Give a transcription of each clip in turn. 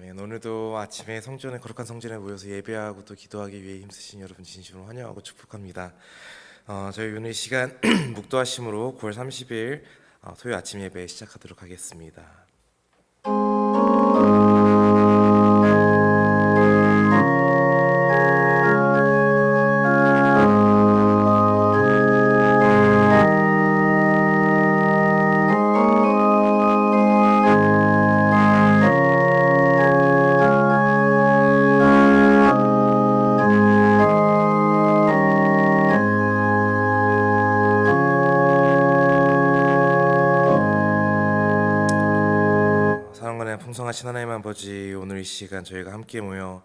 아멘. 오늘도 아침에 성전에 거룩한 성전에 모여서 예배하고 또 기도하기 위해 힘쓰신 여러분 진심으로 환영하고 축복합니다. 저희 오늘 이 시간 묵도하심으로 9월 30일 토요일 아침 예배 시작하도록 하겠습니다. 풍성하신 하나님 아버지, 오늘 이 시간 저희가 함께 모여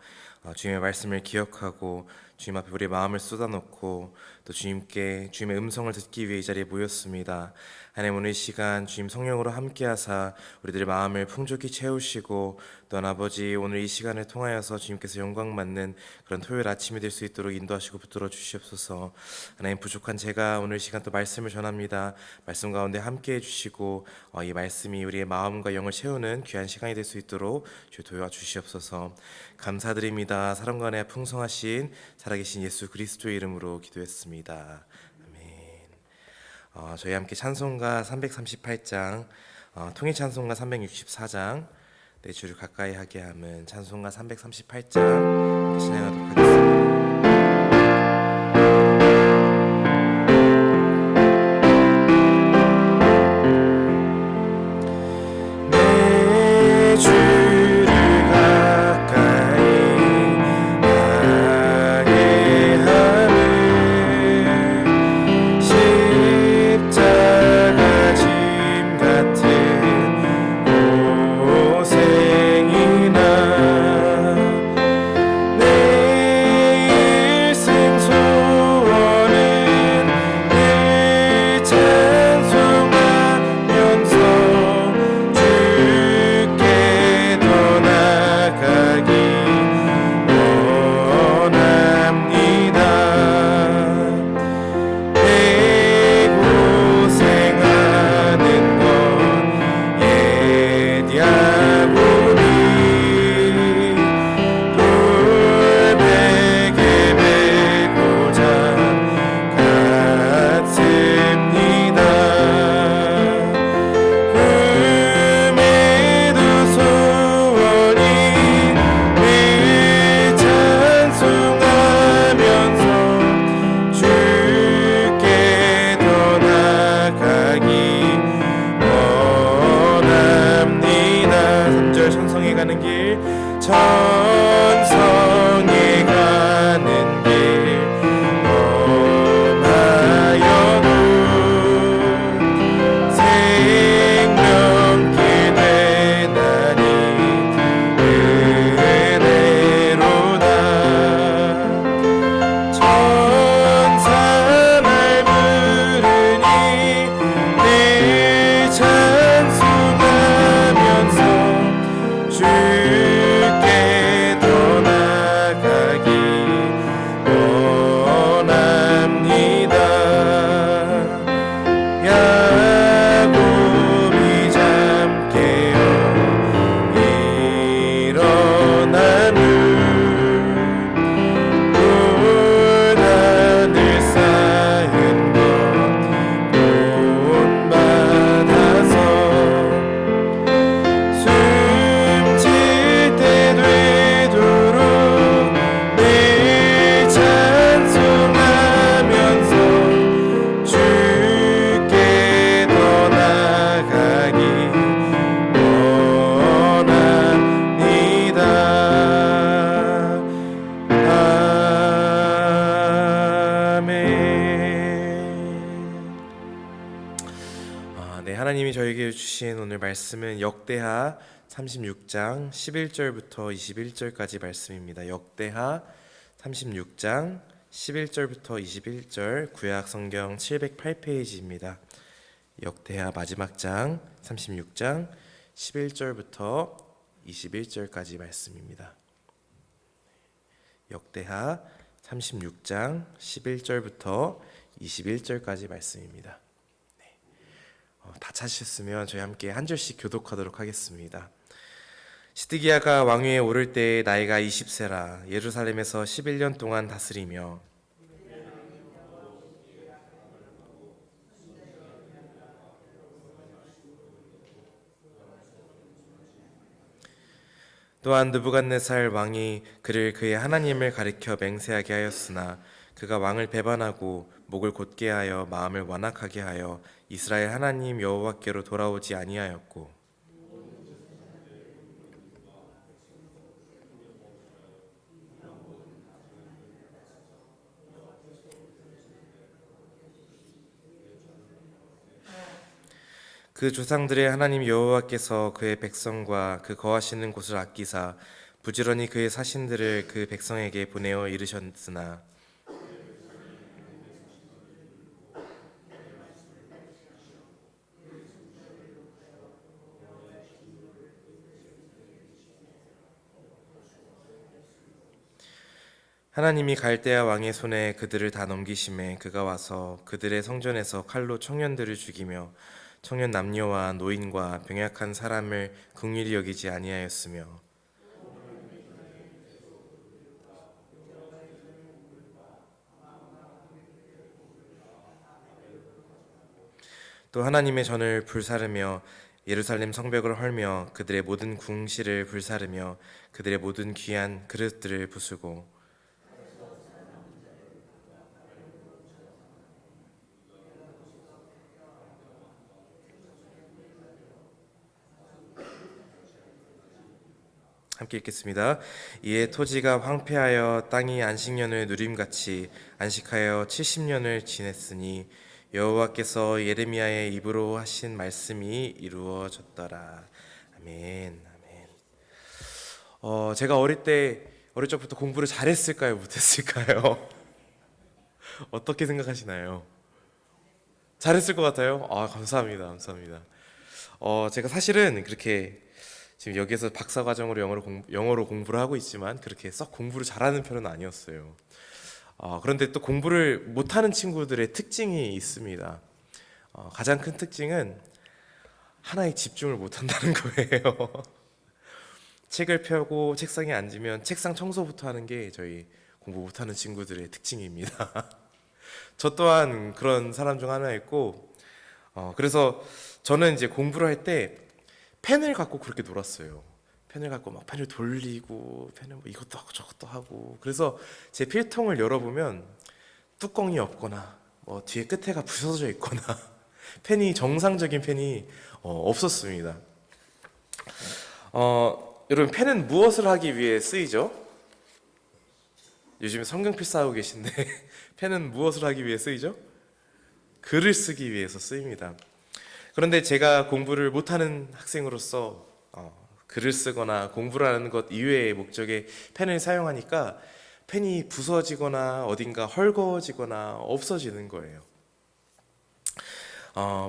주님의 말씀을 기억하고 주님 앞에 우리의 마음을 쏟아놓고 또 주님께 주님의 음성을 듣기 위해 이 자리에 모였습니다. 하나님, 오늘 이 시간 주님 성령으로 함께하사 우리들의 마음을 풍족히 채우시고 또한 아버지, 오늘 이 시간을 통하여서 주님께서 영광 받는 그런 토요일 아침이 될 수 있도록 인도하시고 붙들어 주시옵소서. 하나님, 부족한 제가 오늘 이 시간 또 말씀을 전합니다. 말씀 가운데 함께해 주시고 이 말씀이 우리의 마음과 영을 채우는 귀한 시간이 될 수 있도록 주 도와 주시옵소서. 감사드립니다. 사랑과 은혜가 풍성하신 살아계신 예수 그리스도의 이름으로 기도했습니다. 아멘. 저희 함께 찬송가 338장, 통일 찬송가 364장, 내 주를 가까이 하게 함은 찬송가 338장 함께 진행하도록 하겠습니다. 하나님이 저에게 주신 오늘 말씀은 역대하 36장 11절부터 21절까지 말씀입니다. 역대하 36장 11절부터 21절, 구약 성경 708페이지입니다. 역대하 마지막 장 36장 11절부터 21절까지 말씀입니다. 역대하 36장 11절부터 21절까지 말씀입니다. 다 찾으셨으면 저희 함께 한 절씩 교독하도록 하겠습니다. 시드기야가 왕위에 오를 때에 나이가 20세라 예루살렘에서 11년 동안 다스리며 또한 느부갓네살 왕이 그를 그의 하나님을 가리켜 맹세하게 하였으나 그가 왕을 배반하고 목을 곧게 하여 마음을 완악하게 하여 이스라엘 하나님 여호와께로 돌아오지 아니하였고 그 조상들의 하나님 여호와께서 그의 백성과 그 거하시는 곳을 아끼사 부지런히 그의 사신들을 그 백성에게 보내어 이르셨으나 하나님이 갈대아 왕의 손에 그들을 다 넘기심에 그가 와서 그들의 성전에서 칼로 청년들을 죽이며 청년 남녀와 노인과 병약한 사람을 긍휼히 여기지 아니하였으며 또 하나님의 전을 불사르며 예루살렘 성벽을 헐며 그들의 모든 궁실을 불사르며 그들의 모든 귀한 그릇들을 부수고 함께 읽겠습니다. 이에 토지가 황폐하여 땅이 안식년을 누림같이 안식하여 70년을 지냈으니 여호와께서 예레미야의 입으로 하신 말씀이 이루어졌더라. 아멘. 아멘. 제가 어릴 적부터 공부를 잘했을까요? 못했을까요? 어떻게 생각하시나요? 잘했을 것 같아요. 아, 감사합니다. 감사합니다. 제가 사실은 그렇게 지금 여기에서 박사 과정으로 영어로 공부를 하고 있지만 그렇게 썩 공부를 잘하는 편은 아니었어요. 그런데 또 공부를 못하는 친구들의 특징이 있습니다. 가장 큰 특징은 하나에 집중을 못한다는 거예요. 책을 펴고 책상에 앉으면 책상 청소부터 하는 게 저희 공부 못하는 친구들의 특징입니다. 저 또한 그런 사람 중 하나였고, 그래서 저는 이제 공부를 할 때 펜을 갖고 그렇게 놀았어요. 펜을 갖고 막 펜을 돌리고 펜을 뭐 이것도 하고 저것도 하고. 그래서 제 필통을 열어보면 뚜껑이 없거나 뭐 뒤에 끝에가 부서져 있거나 펜이 정상적인 펜이 없었습니다. 여러분, 펜은 무엇을 하기 위해 쓰이죠? 요즘에 성경필 싸우고 계신데 펜은 무엇을 하기 위해 쓰이죠? 글을 쓰기 위해서 쓰입니다. 그런데 제가 공부를 못하는 학생으로서 글을 쓰거나 공부를 하는 것 이외의 목적에 펜을 사용하니까 펜이 부서지거나 어딘가 헐거워지거나 없어지는 거예요.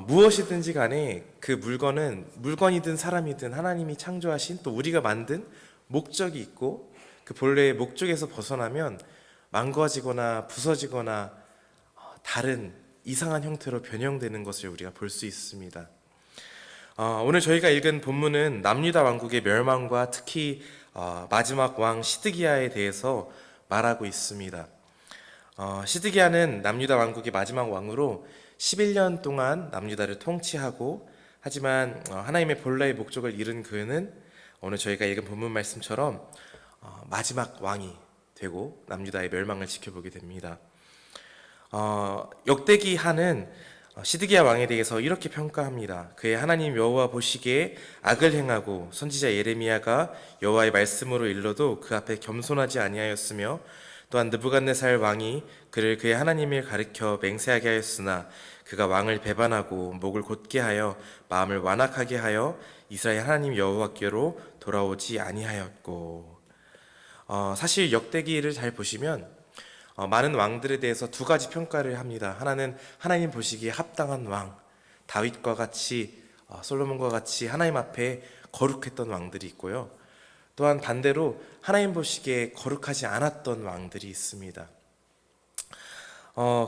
무엇이든지 간에 그 물건은 물건이든 사람이든 하나님이 창조하신 또 우리가 만든 목적이 있고 그 본래의 목적에서 벗어나면 망가지거나 부서지거나 다른 이상한 형태로 변형되는 것을 우리가 볼 수 있습니다. 오늘 저희가 읽은 본문은 남유다 왕국의 멸망과 특히 마지막 왕 시드기야에 대해서 말하고 있습니다. 시드기야는 남유다 왕국의 마지막 왕으로 11년 동안 남유다를 통치하고 하지만 하나님의 본래의 목적을 잃은 그는 오늘 저희가 읽은 본문 말씀처럼 마지막 왕이 되고 남유다의 멸망을 지켜보게 됩니다. 역대기 하는 시드기야 왕에 대해서 이렇게 평가합니다. 그의 하나님 여호와 보시기에 악을 행하고 선지자 예레미야가 여호와의 말씀으로 일러도 그 앞에 겸손하지 아니하였으며 또한 느부갓네살 왕이 그를 그의 하나님을 가리켜 맹세하게 하였으나 그가 왕을 배반하고 목을 곧게 하여 마음을 완악하게 하여 이스라엘 하나님 여호와께로 돌아오지 아니하였고. 사실 역대기를 잘 보시면 많은 왕들에 대해서 두 가지 평가를 합니다. 하나는 하나님 보시기에 합당한 왕, 다윗과 같이 솔로몬과 같이 하나님 앞에 거룩했던 왕들이 있고요. 또한 반대로 하나님 보시기에 거룩하지 않았던 왕들이 있습니다.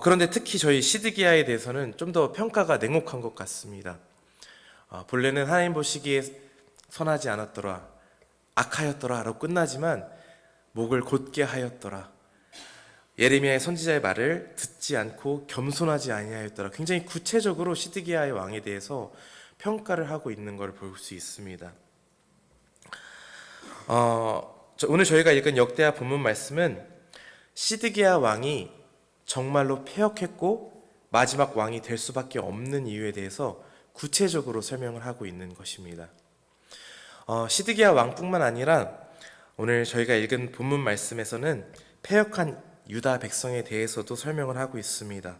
그런데 특히 저희 시드기야에 대해서는 좀 더 평가가 냉혹한 것 같습니다. 본래는 하나님 보시기에 선하지 않았더라. 악하였더라라고 끝나지만 목을 곧게 하였더라. 예레미야의 선지자의 말을 듣지 않고 겸손하지 아니하였더라. 굉장히 구체적으로 시드기야의 왕에 대해서 평가를 하고 있는 걸 볼 수 있습니다. 오늘 저희가 읽은 역대하 본문 말씀은 시드기야 왕이 정말로 패역했고 마지막 왕이 될 수밖에 없는 이유에 대해서 구체적으로 설명을 하고 있는 것입니다. 시드기야 왕뿐만 아니라 오늘 저희가 읽은 본문 말씀에서는 패역한 유다 백성에 대해서도 설명을 하고 있습니다.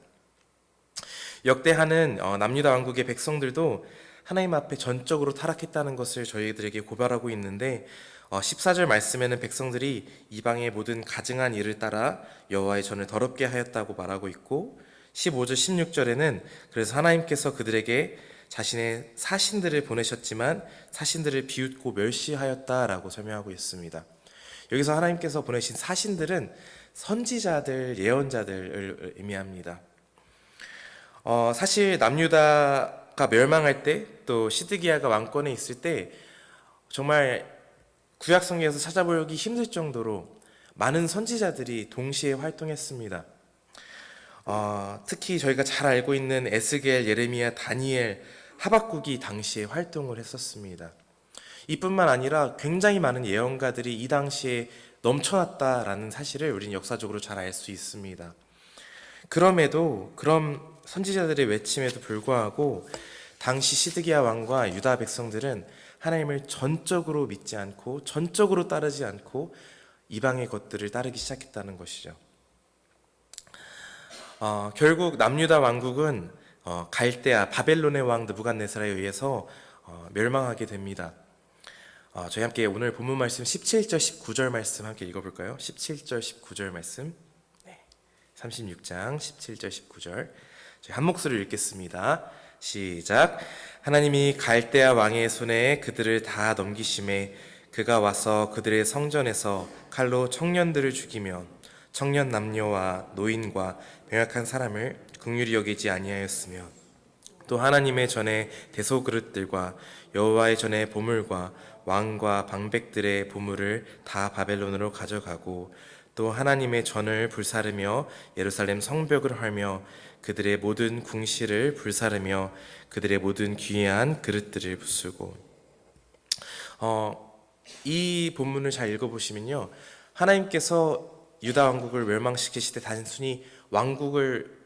역대하는 남유다 왕국의 백성들도 하나님 앞에 전적으로 타락했다는 것을 저희들에게 고발하고 있는데 14절 말씀에는 백성들이 이방의 모든 가증한 일을 따라 여호와의 전을 더럽게 하였다고 말하고 있고 15절 16절에는 그래서 하나님께서 그들에게 자신의 사신들을 보내셨지만 사신들을 비웃고 멸시하였다라고 설명하고 있습니다. 여기서 하나님께서 보내신 사신들은 선지자들, 예언자들을 의미합니다. 사실 남유다가 멸망할 때 또 시드기야가 왕권에 있을 때 정말 구약성경에서 찾아보기 힘들 정도로 많은 선지자들이 동시에 활동했습니다. 특히 저희가 잘 알고 있는 에스겔, 예레미야, 다니엘, 하박국이 당시에 활동을 했었습니다. 이뿐만 아니라 굉장히 많은 예언가들이 이 당시에 넘쳐났다라는 사실을 우리는 역사적으로 잘 알 수 있습니다. 그럼에도 그런 선지자들의 외침에도 불구하고 당시 시드기야 왕과 유다 백성들은 하나님을 전적으로 믿지 않고 전적으로 따르지 않고 이방의 것들을 따르기 시작했다는 것이죠. 결국 남유다 왕국은 갈대아 바벨론의 왕 느부갓네살에 의해서 멸망하게 됩니다. 저희 함께 오늘 본문 말씀 17절 19절 말씀 함께 읽어볼까요? 17절 19절 말씀 36장 17절 19절 저희 한 목소리로 읽겠습니다. 시작. 하나님이 갈대아 왕의 손에 그들을 다 넘기심에 그가 와서 그들의 성전에서 칼로 청년들을 죽이며 청년 남녀와 노인과 병약한 사람을 긍휼히 여기지 아니하였으며 또 하나님의 전에 대소 그릇들과 여호와의 전에 보물과 왕과 방백들의 보물을 다 바벨론으로 가져가고 또 하나님의 전을 불사르며 예루살렘 성벽을 헐며 그들의 모든 궁실을 불사르며 그들의 모든 귀한 그릇들을 부수고 이 본문을 잘 읽어보시면요 하나님께서 유다 왕국을 멸망시키실 때 단순히 왕국을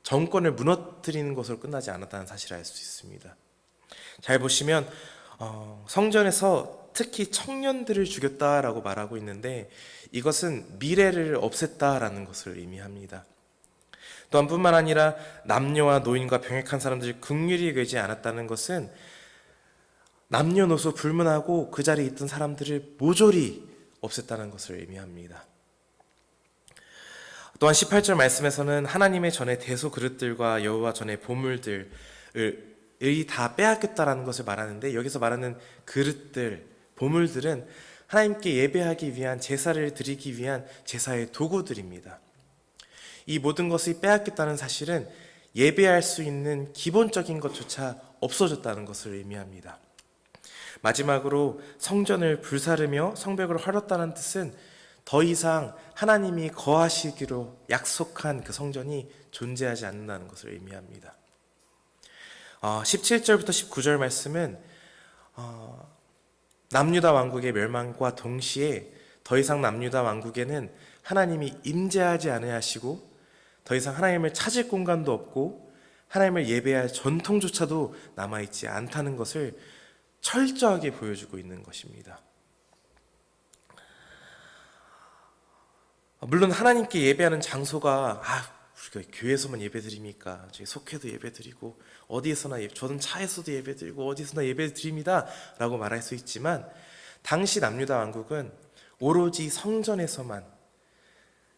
정권을 무너뜨리는 것으로 끝나지 않았다는 사실을 알 수 있습니다. 잘 보시면 성전에서 특히 청년들을 죽였다라고 말하고 있는데 이것은 미래를 없앴다라는 것을 의미합니다. 또한 뿐만 아니라 남녀와 노인과 병약한 사람들이 긍휼히 여기지 않았다는 것은 남녀노소 불문하고 그 자리에 있던 사람들을 모조리 없앴다는 것을 의미합니다. 또한 18절 말씀에서는 하나님의 전에 대소 그릇들과 여호와 전에 보물들을 다 빼앗겼다라는 것을 말하는데 여기서 말하는 그릇들, 보물들은 하나님께 예배하기 위한 제사를 드리기 위한 제사의 도구들입니다. 이 모든 것이 빼앗겼다는 사실은 예배할 수 있는 기본적인 것조차 없어졌다는 것을 의미합니다. 마지막으로 성전을 불사르며 성벽을 헐었다는 뜻은 더 이상 하나님이 거하시기로 약속한 그 성전이 존재하지 않는다는 것을 의미합니다. 17절부터 19절 말씀은 남유다 왕국의 멸망과 동시에 더 이상 남유다 왕국에는 하나님이 임재하지 아니하시고 더 이상 하나님을 찾을 공간도 없고 하나님을 예배할 전통조차도 남아있지 않다는 것을 철저하게 보여주고 있는 것입니다. 물론 하나님께 예배하는 장소가 우리가 교회에서만 예배드립니까? 저희 속회도 예배드리고 어디에서나 저는 차에서도 예배드리고 어디서나 예배드립니다 라고 말할 수 있지만 당시 남유다 왕국은 오로지 성전에서만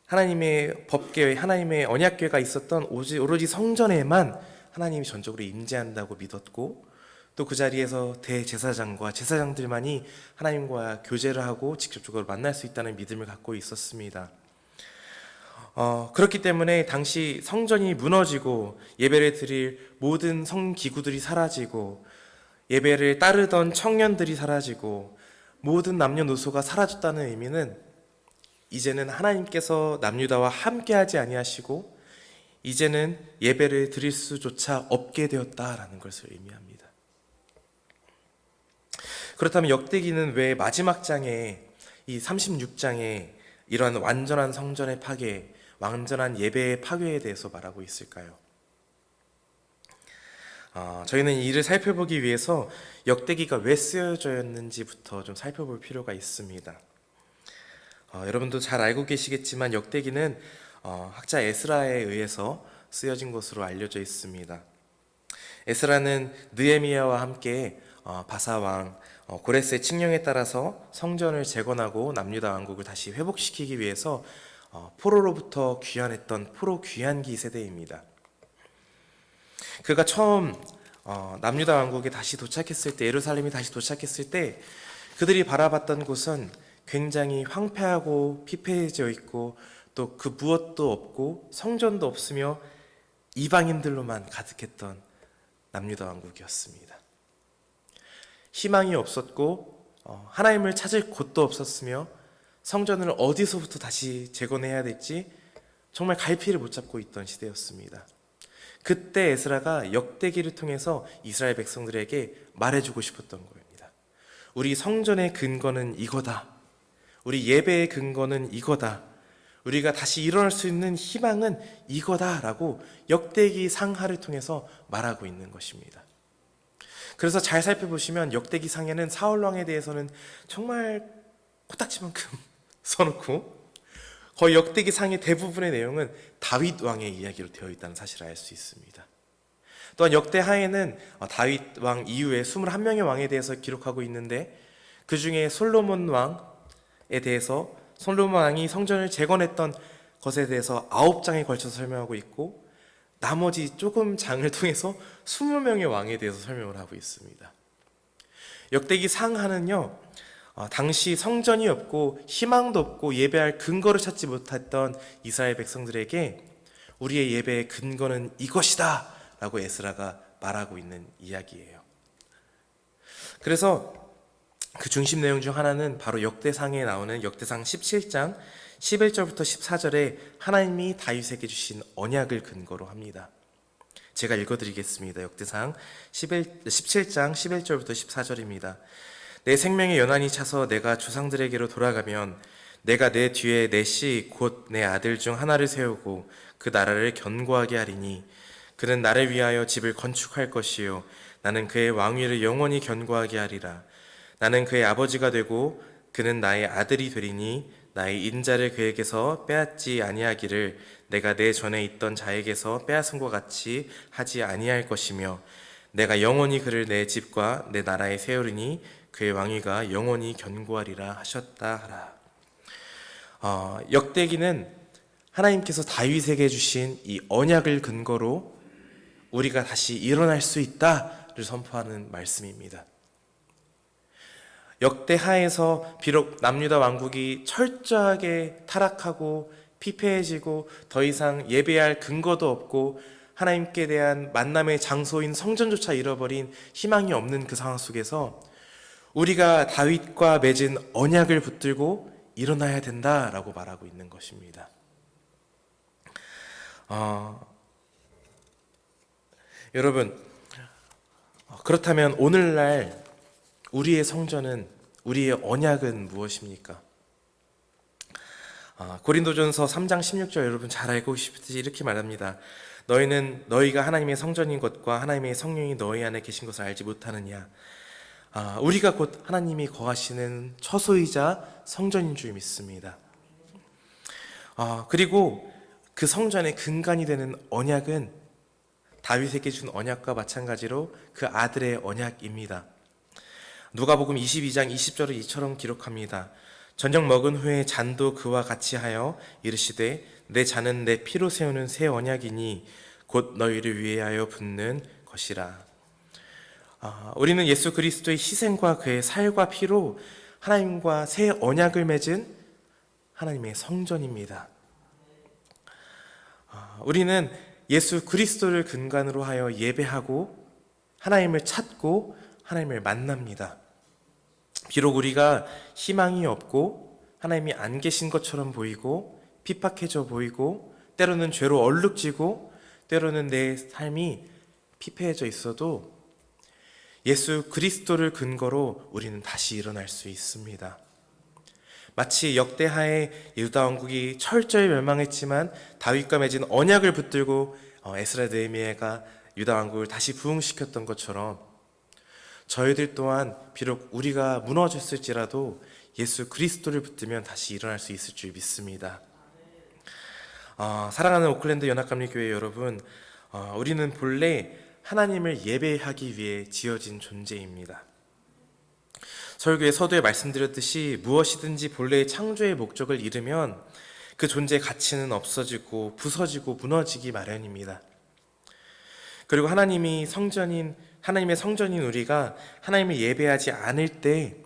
하나님의 법궤, 하나님의 언약궤가 있었던 오로지 성전에만 하나님이 전적으로 임재한다고 믿었고 또 그 자리에서 대제사장과 제사장들만이 하나님과 교제를 하고 직접적으로 만날 수 있다는 믿음을 갖고 있었습니다. 그렇기 때문에 당시 성전이 무너지고 예배를 드릴 모든 성기구들이 사라지고 예배를 따르던 청년들이 사라지고 모든 남녀노소가 사라졌다는 의미는 이제는 하나님께서 남유다와 함께하지 아니하시고 이제는 예배를 드릴 수조차 없게 되었다라는 것을 의미합니다. 그렇다면 역대기는 왜 마지막 장에 이 36장에 이러한 완전한 성전의 파괴, 완전한 예배의 파괴에 대해서 말하고 있을까요? 저희는 이를 살펴보기 위해서 역대기가 왜 쓰여졌는지부터 좀 살펴볼 필요가 있습니다. 여러분도 잘 알고 계시겠지만 역대기는 학자 에스라에 의해서 쓰여진 것으로 알려져 있습니다. 에스라는 느헤미야와 함께 바사왕 고레스의 칙령에 따라서 성전을 재건하고 남유다 왕국을 다시 회복시키기 위해서 포로로부터 귀환했던 포로 귀환기 세대입니다. 그가 처음 남유다 왕국에 다시 도착했을 때, 예루살렘이 다시 도착했을 때 그들이 바라봤던 곳은 굉장히 황폐하고 피폐해져 있고 또 그 무엇도 없고 성전도 없으며 이방인들로만 가득했던 남유다 왕국이었습니다. 희망이 없었고 하나님을 찾을 곳도 없었으며 성전을 어디서부터 다시 재건해야 될지 정말 갈피를 못 잡고 있던 시대였습니다. 그때 에스라가 역대기를 통해서 이스라엘 백성들에게 말해주고 싶었던 겁니다. 우리 성전의 근거는 이거다. 우리 예배의 근거는 이거다. 우리가 다시 일어날 수 있는 희망은 이거다라고 역대기 상하를 통해서 말하고 있는 것입니다. 그래서 잘 살펴보시면 역대기 상에는 사울 왕에 대해서는 정말 코딱지만큼 써놓고 거의 역대기 상의 대부분의 내용은 다윗 왕의 이야기로 되어 있다는 사실을 알 수 있습니다. 또한 역대 하에는 다윗 왕 이후에 21명의 왕에 대해서 기록하고 있는데 그 중에 솔로몬 왕에 대해서 솔로몬 왕이 성전을 재건했던 것에 대해서 9장에 걸쳐서 설명하고 있고 나머지 조금 장을 통해서 20명의 왕에 대해서 설명을 하고 있습니다. 역대기 상하는요, 당시 성전이 없고 희망도 없고 예배할 근거를 찾지 못했던 이스라엘 백성들에게 우리의 예배의 근거는 이것이다 라고 에스라가 말하고 있는 이야기예요. 그래서 그 중심 내용 중 하나는 바로 역대상에 나오는 역대상 17장 11절부터 14절에 하나님이 다윗에게 주신 언약을 근거로 합니다. 제가 읽어드리겠습니다. 역대상 17장 11절부터 14절입니다. 내 생명의 연한이 차서 내가 조상들에게로 돌아가면 내가 내 뒤에 내 씨 곧 내 아들 중 하나를 세우고 그 나라를 견고하게 하리니 그는 나를 위하여 집을 건축할 것이요 나는 그의 왕위를 영원히 견고하게 하리라. 나는 그의 아버지가 되고 그는 나의 아들이 되리니 나의 인자를 그에게서 빼앗지 아니하기를 내가 내 전에 있던 자에게서 빼앗은 것 같이 하지 아니할 것이며 내가 영원히 그를 내 집과 내 나라에 세우리니 그의 왕위가 영원히 견고하리라 하셨다 하라. 역대기는 하나님께서 다윗에게 주신 이 언약을 근거로 우리가 다시 일어날 수 있다를 선포하는 말씀입니다. 역대하에서 비록 남유다 왕국이 철저하게 타락하고 피폐해지고 더 이상 예배할 근거도 없고 하나님께 대한 만남의 장소인 성전조차 잃어버린 희망이 없는 그 상황 속에서 우리가 다윗과 맺은 언약을 붙들고 일어나야 된다라고 말하고 있는 것입니다. 여러분, 그렇다면 오늘날 우리의 성전은, 우리의 언약은 무엇입니까? 고린도전서 3장 16절 여러분 잘 알고 계시듯이 이렇게 말합니다. 너희가 하나님의 성전인 것과 하나님의 성령이 너희 안에 계신 것을 알지 못하느냐. 우리가 곧 하나님이 거하시는 처소이자 성전인 줄 믿습니다. 그리고 그 성전의 근간이 되는 언약은 다윗에게 준 언약과 마찬가지로 그 아들의 언약입니다. 누가복음 22장 20절을 이처럼 기록합니다. 저녁 먹은 후에 잔도 그와 같이 하여 이르시되 내 잔은 내 피로 세우는 새 언약이니 곧 너희를 위하여 붓는 것이라. 우리는 예수 그리스도의 희생과 그의 살과 피로 하나님과 새 언약을 맺은 하나님의 성전입니다. 우리는 예수 그리스도를 근간으로 하여 예배하고 하나님을 찾고 하나님을 만납니다. 비록 우리가 희망이 없고 하나님이 안 계신 것처럼 보이고 핍박해져 보이고 때로는 죄로 얼룩지고 때로는 내 삶이 피폐해져 있어도 예수 그리스도를 근거로 우리는 다시 일어날 수 있습니다. 마치 역대하에 유다 왕국이 철저히 멸망했지만 다윗과 맺은 언약을 붙들고 에스라 느헤미야가 유다 왕국을 다시 부흥시켰던 것처럼 저희들 또한 비록 우리가 무너졌을지라도 예수 그리스도를 붙들면 다시 일어날 수 있을 줄 믿습니다. 사랑하는 오클랜드 연합감리교회 여러분, 우리는 본래 하나님을 예배하기 위해 지어진 존재입니다. 설교의 서두에 말씀드렸듯이 무엇이든지 본래의 창조의 목적을 잃으면 그 존재의 가치는 없어지고 부서지고 무너지기 마련입니다. 그리고 하나님의 성전인 우리가 하나님을 예배하지 않을 때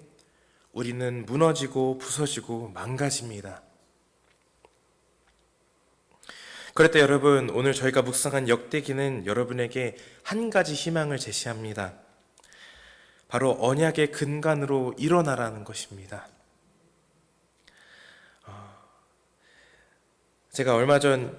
우리는 무너지고 부서지고 망가집니다. 그럴 때 여러분, 오늘 저희가 묵상한 역대기는 여러분에게 한 가지 희망을 제시합니다. 바로 언약의 근간으로 일어나라는 것입니다. 제가 얼마 전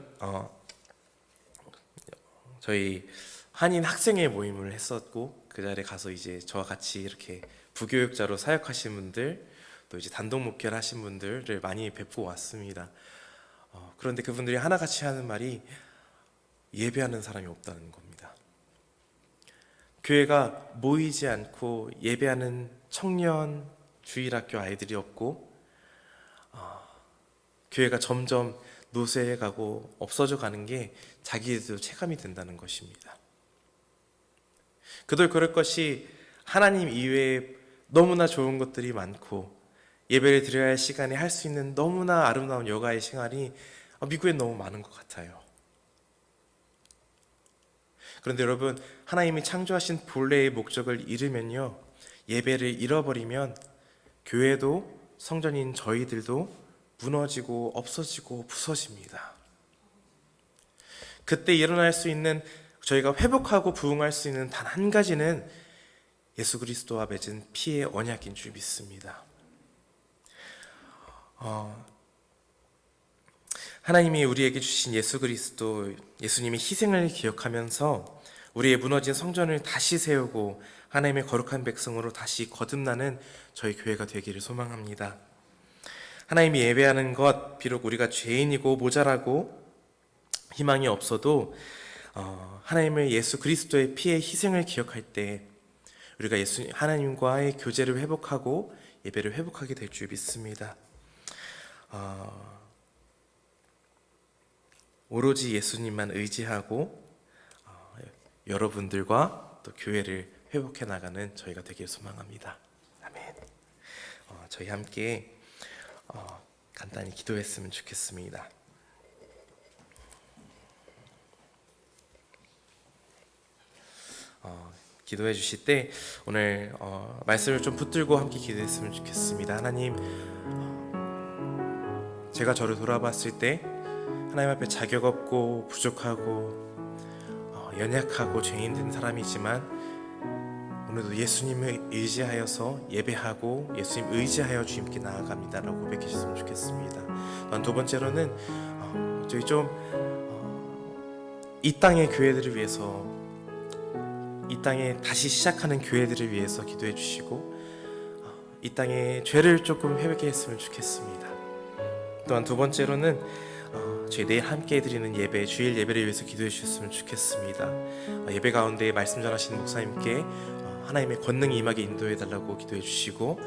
저희 한인 학생회 모임을 했었고 그 자리에 가서 이제 저와 같이 이렇게 부교육자로 사역하신 분들 또 이제 단독 목회를 하신 분들을 많이 뵙고 왔습니다. 그런데 그분들이 하나같이 하는 말이 예배하는 사람이 없다는 겁니다. 교회가 모이지 않고 예배하는 청년 주일학교 아이들이 없고 교회가 점점 노쇠해가고 없어져 가는 게 자기들도 체감이 된다는 것입니다. 그들 그럴 것이 하나님 이외에 너무나 좋은 것들이 많고 예배를 드려야 할 시간에 할 수 있는 너무나 아름다운 여가의 시간이 미국엔 너무 많은 것 같아요. 그런데 여러분, 하나님이 창조하신 본래의 목적을 잃으면요, 예배를 잃어버리면 교회도 성전인 저희들도 무너지고 없어지고 부서집니다. 그때 일어날 수 있는, 저희가 회복하고 부흥할 수 있는 단 한 가지는 예수 그리스도와 맺은 피의 언약인 줄 믿습니다. 하나님이 우리에게 주신 예수 그리스도, 예수님의 희생을 기억하면서 우리의 무너진 성전을 다시 세우고 하나님의 거룩한 백성으로 다시 거듭나는 저희 교회가 되기를 소망합니다. 하나님이 예배하는 것, 비록 우리가 죄인이고 모자라고 희망이 없어도 하나님의 예수 그리스도의 피의 희생을 기억할 때 우리가 하나님과의 교제를 회복하고 예배를 회복하게 될 줄 믿습니다. 오로지 예수님만 의지하고 여러분들과 또 교회를 회복해 나가는 저희가 되길 소망합니다. 아멘. 저희 함께 간단히 기도했으면 좋겠습니다. 기도해 주실 때 오늘 말씀을 좀 붙들고 함께 기도했으면 좋겠습니다. 하나님, 제가 저를 돌아봤을 때 하나님 앞에 자격 없고 부족하고 연약하고 죄인 된 사람이지만 오늘도 예수님을 의지하여서 예배하고 예수님 의지하여 주님께 나아갑니다라고 고백해 주셨으면 좋겠습니다. 또한 두 번째로는 저희 좀 이 땅의 교회들을 위해서, 이 땅에 다시 시작하는 교회들을 위해서 기도해 주시고 이 땅의 죄를 조금 회복해 했으면 좋겠습니다. 또한 두 번째로는 저희 내일 함께 드리는 예배, 주일 예배를 위해서 기도해 주셨으면 좋겠습니다. 예배 가운데 말씀 전하시는 목사님께 하나님의 권능이 임하게 인도해 달라고 기도해 주시고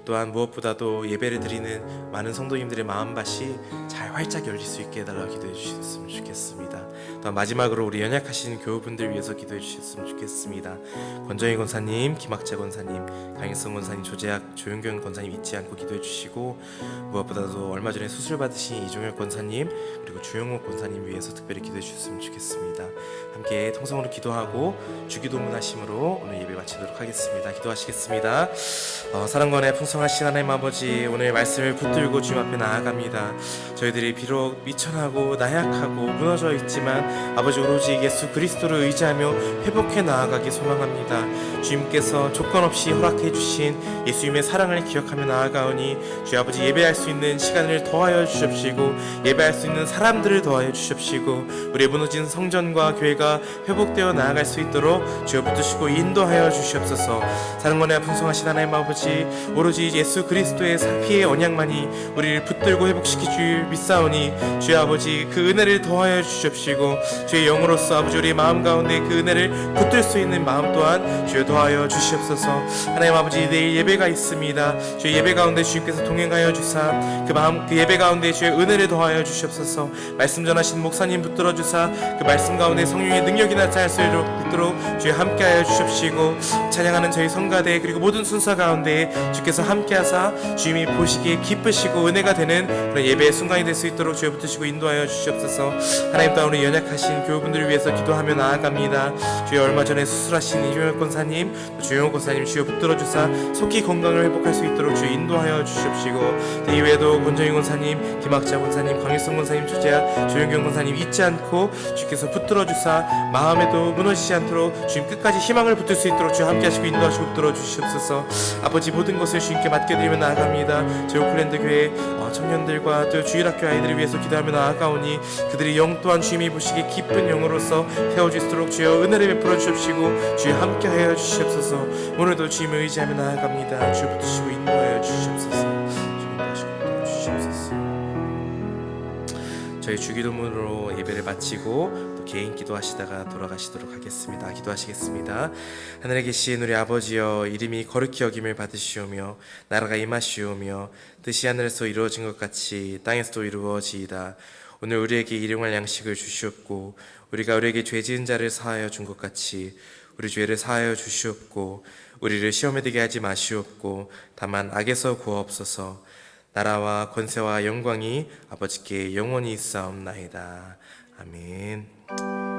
또한 무엇보다도 예배를 드리는 많은 성도님들의 마음밭이 잘 활짝 열릴 수 있게 해달라고 기도해 주셨으면 좋겠습니다. 또한 마지막으로 우리 연약하신 교우분들 위해서 기도해 주셨으면 좋겠습니다. 권정희 권사님, 김학재 권사님, 강일성 권사님, 조재학, 조윤경 권사님 잊지 않고 기도해 주시고 무엇보다도 얼마 전에 수술 받으신 이종혁 권사님 그리고 주영욱 권사님 위해서 특별히 기도해 주셨으면 좋겠습니다. 함께 통성으로 기도하고 주기도문 하심으로 오늘 예배 마치도록 하겠습니다. 기도하시겠습니다. 사랑과 은혜의 풍성 풍성하신 하나님 아버지, 오늘 말씀을 붙들고 주님 앞에 나아갑니다. 저희들이 비록 미천하고 나약하고 무너져 있지만 아버지 오로지 예수 그리스도를 의지하며 회복해 나아가기 소망합니다. 주님께서 조건 없이 허락해 주신 예수님의 사랑을 기억하며 나아가오니 주여 아버지, 예배할 수 있는 시간을 더하여 주십시고 예배할 수 있는 사람들을 더하여 주십시고 우리의 무너진 성전과 교회가 회복되어 나아갈 수 있도록 주여 붙드시고 인도하여 주시옵소서. 사랑권의 풍성하신 하나님 아버지, 오로지 예수 그리스도의 피의 언약만이 우리를 붙들고 회복시키 줄 믿사오니 주여 아버지, 그 은혜를 더하여 주십시고 주의 영으로서 아버지 우리의 마음 가운데 그 은혜를 붙들 수 있는 마음 또한 주여 더하여 주시옵소서. 하나님 아버지, 내일 예배가 있습니다. 주의 예배 가운데 주님께서 동행하여 주사 그 마음, 그 예배 가운데 주의 은혜를 더하여 주시옵소서. 말씀 전하신 목사님 붙들어 주사 그 말씀 가운데 성령의 능력이 나타날 수 있도록 주여 함께하여 주십시고, 찬양하는 저희 성가대 그리고 모든 순서 가운데 주께서 함께하사 주님이 보시기에 기쁘시고 은혜가 되는 그런 예배의 순간이 될 수 있도록 주여 붙드시고 인도하여 주시옵소서. 하나님 또한 우리 연약하신 교우분들을 위해서 기도하며 나아갑니다. 주여 얼마 전에 수술하신 이종혁 권사님, 주영호 권사님 주여 붙들어 주사 속히 건강을 회복할 수 있도록 주여 인도하여 주십시고, 그 이외에도 권정희 권사님, 김학자 권사님, 강일성 권사님 주재하 조영경 권사님 잊지 않고 주께서 붙들어 주사 마음에도 무너지지 않도록 주님 끝까지 희망을 붙들 수 있도록 주여 함께하시고 인도하시고 붙들어 주시옵소서. 아버지, 모든 것을 주님께 맡겨드리며 나아갑니다. 저희 오클랜드 교회 청년들과 또 주일학교 아이들을 위해서 기도하며 나아가오니 그들의 영 또한 주님이 보시기에 기쁜 영으로서 세워지도록 주여 은혜를 베풀어 주십시고 주여 함께하여 주시옵소서. 오늘도 주님을 의지하며 나아갑니다. 주여 붙드시고 인도하여 주시옵소서. 주님 인도하시고 인도하여 주시옵소서. 저희 주기도문으로 예배를 마치고 또 개인 기도하시다가 돌아가시도록 하겠습니다. 기도하시겠습니다. 하늘에 계신 우리 아버지여, 이름이 거룩히 여김을 받으시오며 나라가 임하시오며 뜻이 하늘에서 이루어진 것 같이 땅에서도 이루어지이다. 오늘 우리에게 일용할 양식을 주시옵고 우리가 우리에게 죄 지은 자를 사하여 준 것 같이 우리 죄를 사하여 주시옵고 우리를 시험에 들게 하지 마시옵고 다만 악에서 구하옵소서. 나라와 권세와 영광이 아버지께 영원히 있사옵나이다. 아멘.